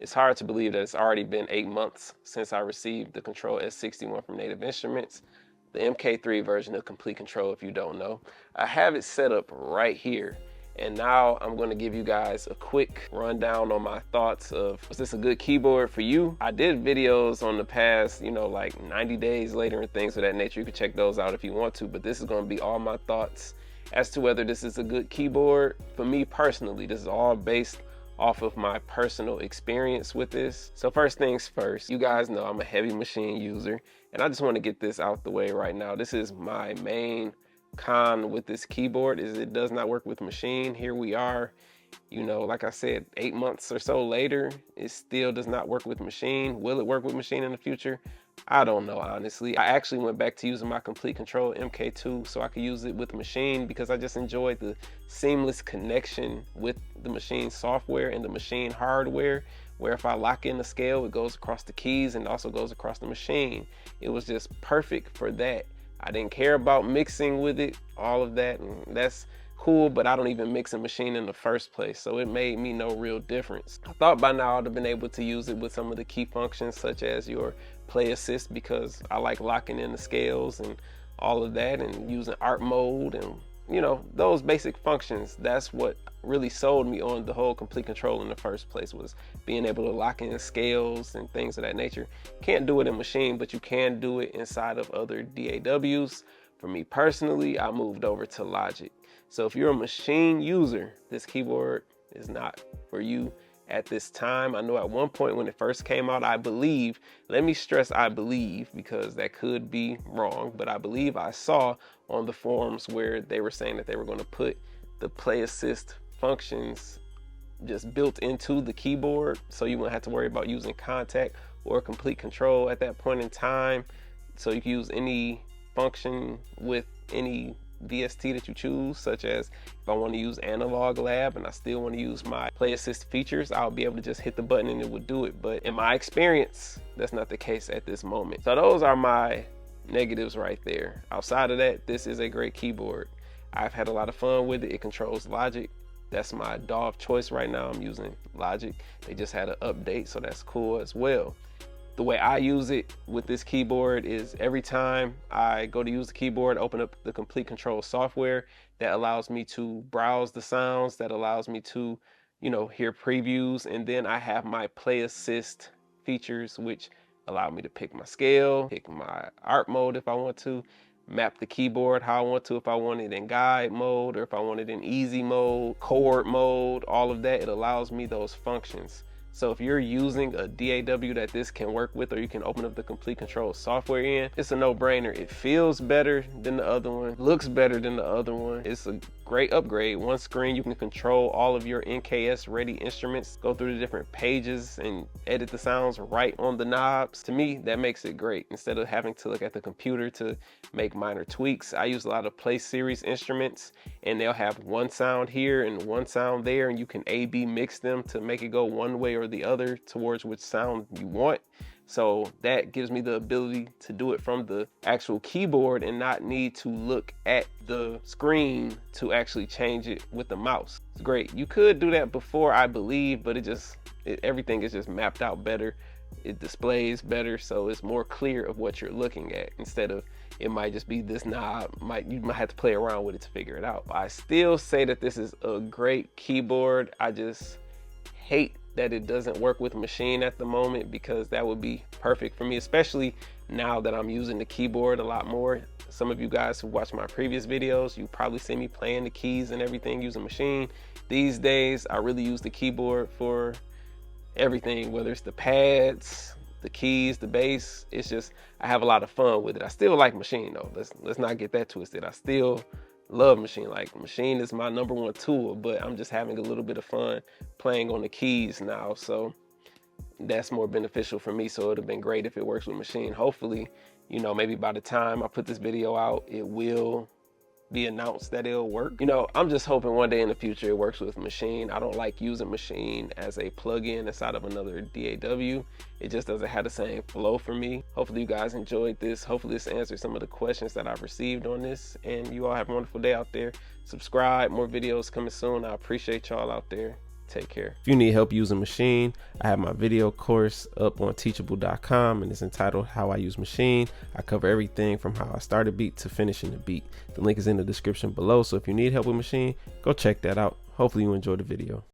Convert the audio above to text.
It's hard to believe that it's already been 8 months since I received the Kontrol S61 from Native Instruments, the MK3 version of Complete Control if you don't know. I have it set up right here, and now I'm going to give you guys a quick rundown on my thoughts of, was this a good keyboard for you? I did videos on the past, like 90 days later and things of that nature. You can check those out if you want to, but this is going to be all my thoughts as to whether this is a good keyboard. For me personally, this is all based off of my personal experience with this. So first things first, you guys know I'm a heavy machine user, and I just want to get this out the way right now. This is my main con with this keyboard, is it does not work with machine. Here we are, like I said, 8 months or so later, it still does not work with machine. Will it work with machine in the future? I don't know, honestly. I actually went back to using my Complete Control MK2 so I could use it with machine because I just enjoyed the seamless connection with the machine software and the machine hardware, where if I lock in the scale, it goes across the keys and also goes across the machine. It was just perfect for that. I didn't care about mixing with it, all of that, and that's cool, but I don't even mix a machine in the first place, so it made me no real difference. I thought by now I'd have been able to use it with some of the key functions such as your play assist, because I like locking in the scales and all of that, and using art mode and those basic functions. That's what really sold me on the whole Complete Control in the first place, was being able to lock in scales and things of that nature. Can't do it in machine, but you can do it inside of other DAWs. For me personally, I moved over to Logic. So if you're a machine user, this keyboard is not for you at this time. I know at one point when it first came out, I believe, let me stress I believe, because that could be wrong, but I believe I saw on the forums where they were saying that they were going to put the play assist functions just built into the keyboard, so you won't have to worry about using contact or Complete Control at that point in time. So you can use any function with any VST that you choose, such as if I want to use Analog Lab and I still want to use my play assist features, I'll be able to just hit the button and it would do it. But in my experience, that's not the case at this moment. So those are my negatives right there. Outside of that, this is a great keyboard. I've had a lot of fun with it. It controls Logic. That's my DAW of choice right now. I'm using Logic. They just had an update, so that's cool as well. The way I use it with this keyboard is every time I go to use the keyboard, open up the Complete Control software, that allows me to browse the sounds, that allows me to, hear previews, and then I have my play assist features, which allow me to pick my scale, pick my art mode if I want to, map the keyboard how I want to, if I want it in guide mode or if I want it in easy mode, chord mode, all of that. It allows me those functions. So if you're using a DAW that this can work with, or you can open up the Complete Control software in, it's a no-brainer. It feels better than the other one, looks better than the other one. It's a great upgrade. One screen, you can control all of your NKS ready instruments, go through the different pages and edit the sounds right on the knobs. To me, that makes it great. Instead of having to look at the computer to make minor tweaks, I use a lot of Play Series instruments, and they'll have one sound here and one sound there, and you can A/B mix them to make it go one way or the other towards which sound you want. So that gives me the ability to do it from the actual keyboard and not need to look at the screen to actually change it with the mouse. It's great. You could do that before, I believe, but everything is just mapped out better. It displays better, so it's more clear of what you're looking at, instead of it might just be this knob. You might have to play around with it to figure it out. I still say that this is a great keyboard. I just hate that it doesn't work with machine at the moment, because that would be perfect for me, especially now that I'm using the keyboard a lot more. Some of you guys who watched my previous videos, you probably see me playing the keys and everything using machine. These days, I really use the keyboard for everything, whether it's the pads, the keys, the bass. It's just, I have a lot of fun with it. I still like machine though. Let's not get that twisted. I still love machine. Like, machine is my #1 tool, but I'm just having a little bit of fun playing on the keys now, so that's more beneficial for me. So it'd have been great if it works with machine. Hopefully, maybe by the time I put this video out, it will be announced that it'll work. I'm just hoping one day in the future it works with machine. I don't like using machine as a plug-in inside of another DAW. It just doesn't have the same flow for me. Hopefully you guys enjoyed this. Hopefully this answered some of the questions that I've received on this, and you all have a wonderful day out there. Subscribe, more videos coming soon. I appreciate y'all out there. Take care. If you need help using Machine, I have my video course up on teachable.com, and it's entitled How I Use Machine. I cover everything from how I start a beat to finishing the beat. The link is in the description below, so if you need help with Machine, go check that out. Hopefully you enjoyed the video.